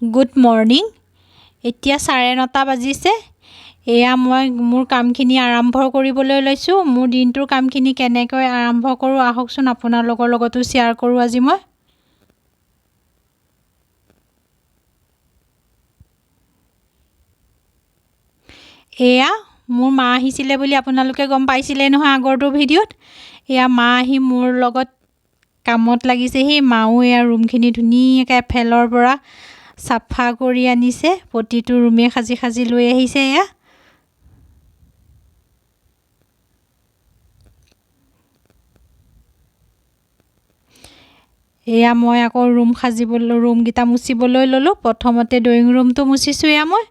Good morning. এতিয়া 9:30 বাজিছে। এয়া মই মোৰ কামখিনি আৰম্ভ কৰিবলৈ লৈছোঁ। মোৰ দিনটোৰ কামখিনি কেনেকৈ আৰম্ভ কৰোঁ আহকচোন আপোনালোকৰ লগতো শ্বেয়াৰ কৰোঁ আজি মই। এয়া মোৰ মা আহিছিলে বুলি আপোনালোকে গম পাইছিলে নহয় আগৰটো ভিডিঅ'ত। এয়া মা আহি মোৰ লগত কামত লাগিছেহি। মাও এয়া ৰুমখিনি ধুনীয়াকৈ এফালৰ পৰা চাফা কৰি আনিছে। প্ৰতিটো ৰুমে সাজি সাজি লৈ আহিছে। এয়া মই আকৌ ৰুমকেইটা মুচিবলৈ ল'লোঁ। প্ৰথমতে ড্ৰয়িং ৰুমটো মুচিছোঁ এয়া মই।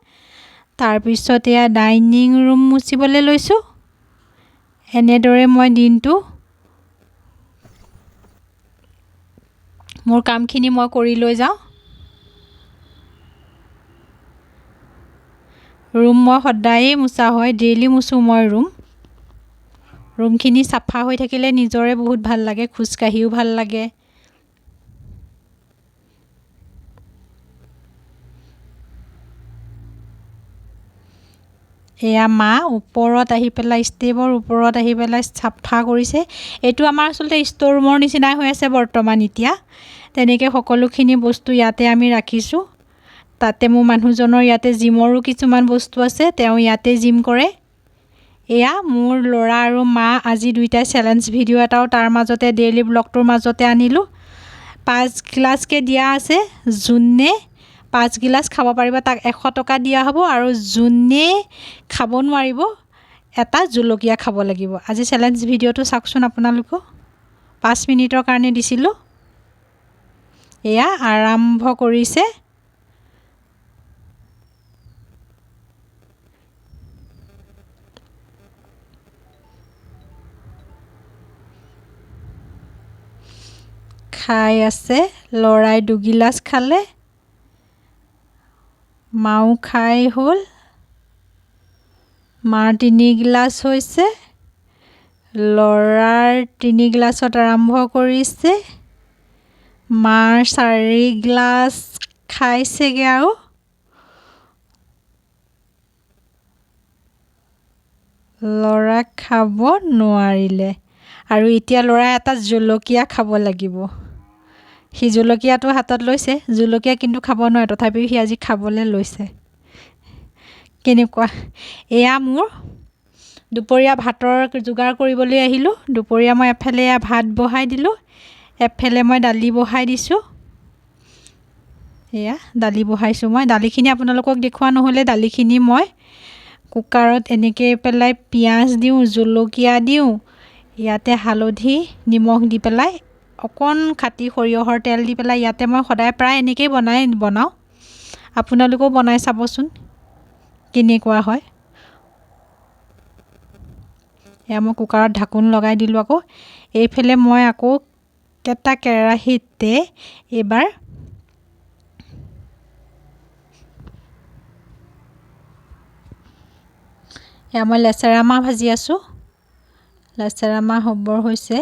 তাৰপিছত এয়া ডাইনিং ৰুম মুচিবলৈ লৈছোঁ। এনেদৰে মই দিনটো মোৰ কামখিনি মই কৰি লৈ যাওঁ। ৰুম মই সদায়েই মুচা হয়, ডেইলি মুচোঁ মই ৰুমখিনি চাফা হৈ থাকিলে নিজৰে বহুত ভাল লাগে, খোজকাঢ়িও ভাল লাগে। এয়া মা ওপৰত আহি পেলাই ষ্টেপৰ ওপৰত আহি পেলাই চাফা কৰিছে। এইটো আমাৰ আচলতে ষ্ট'ৰ ৰুমৰ নিচিনাই হৈ আছে বৰ্তমান এতিয়া। তেনেকৈ সকলোখিনি বস্তু ইয়াতে আমি ৰাখিছোঁ। তাতে মোৰ মানুহজনৰ ইয়াতে জিমৰো কিছুমান বস্তু আছে, তেওঁ ইয়াতে জিম কৰে। এয়া মোৰ ল'ৰা আৰু মা আজি দুয়োটাই চেলেঞ্জ ভিডিঅ' এটাও তাৰ মাজতে ডেইলি ব্লগটোৰ মাজতে আনিলোঁ। 5 গিলাচকৈ দিয়া আছে। যোনে 5 গিলাচ খাব পাৰিব তাক 100 টকা দিয়া হ'ব, আৰু যোনে খাব নোৱাৰিব এটা জলকীয়া খাব লাগিব। আজি চেলেঞ্জ ভিডিঅ'টো চাওকচোন আপোনালোকো। 5 মিনিটৰ কাৰণে দিছিলোঁ। এয়া আৰম্ভ কৰিছে। খাই আছে। ল'ৰাই 2 গিলাচ খালে, মাও খাই হ'ল। মাৰ 3 গিলাচ হৈছে। ল'ৰাৰ 3 গিলাচত আৰম্ভ কৰিছে। মাৰ 4 গিলাচ খাইছেগৈ আৰু। ল'ৰা খাব নোৱাৰিলে, আৰু এতিয়া ল'ৰাই এটা জলকীয়া খাব লাগিব। সি জলকীয়াটো হাতত লৈছে। জলকীয়া কিন্তু খাব নোৱাৰে, তথাপিও সি আজি খাবলৈ লৈছে। কেনেকুৱা? এয়া মোৰ দুপৰীয়া ভাতৰ যোগাৰ কৰিবলৈ আহিলোঁ। দুপৰীয়া মই এফালে ভাত বহাই দিলোঁ, এফালে মই দালি বহাই দিছোঁ। এয়া দালি বহাইছোঁ মই। দালিখিনি আপোনালোকক দেখুওৱা নহ'লে, দালিখিনি মই কুকাৰত এনেকৈ পেলাই পিঁয়াজ দিওঁ, জলকীয়া দিওঁ, ইয়াতে হালধি নিমখ দি পেলাই অকণ খাটি সৰিয়হৰ তেল দি পেলাই ইয়াতে মই সদায় প্ৰায় এনেকৈয়ে বনাওঁ। আপোনালোকেও বনাই চাবচোন কেনেকুৱা হয়। এয়া মই কুকাৰত ঢাকোন লগাই দিলোঁ আকৌ। এইফালে মই আকৌ এটা কেৰাহীতে এইবাৰ এয়া মই লেচেৰা মাহ ভাজি আছোঁ। লেচেৰা মাহ হ'বৰ হৈছে।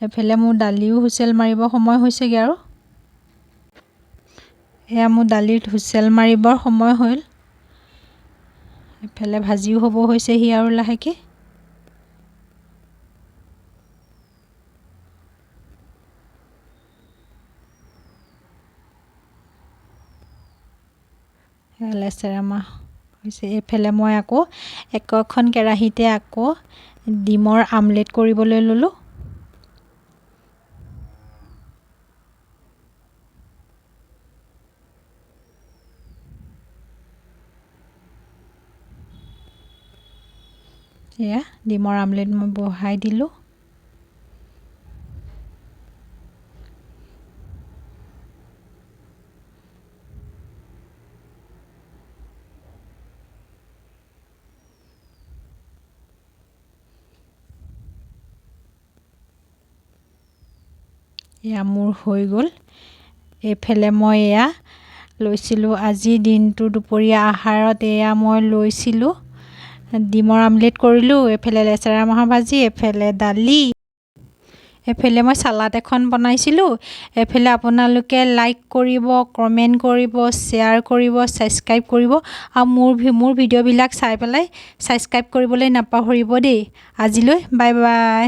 এইফালে মোৰ দালিও হুইচেল মাৰিব সময় হৈছেগৈ আৰু। এয়া মোৰ দালিত হুইচেল মাৰিবৰ সময় হ'ল। এইফালে ভাজিও হ'ব হৈছেহি আৰু লাহেকৈ। লেচেৰা মাহ হৈছে। এইফালে মই আকৌ এখন কেৰাহীতে আকৌ ডিমৰ আমলেট কৰিবলৈ ল'লোঁ। এয়া ডিমৰ আমলেট মই বহাই দিলোঁ। এয়া মোৰ হৈ গ'ল। এইফালে মই এয়া লৈছিলোঁ আজি দিনটো দুপৰীয়া আহাৰত এয়া মই লৈছিলোঁ ডিমৰ আমলেট কৰিলোঁ। এইফালে লেচেৰা মাহৰ ভাজি, এইফালে দালি, এফালে মই সালাড এখন বনাইছিলোঁ এফালে আপোনালোকে লাইক কৰিব কমেন্ট কৰিব শ্বেয়াৰ কৰিব সাবস্ক্ৰাইব কৰিব আৰু মোৰ ভিডিঅ'বিলাক চাই পেলাই সাবস্ক্ৰাইব কৰিবলৈ নাপাহৰিব দেই আজিলৈ বাই বাই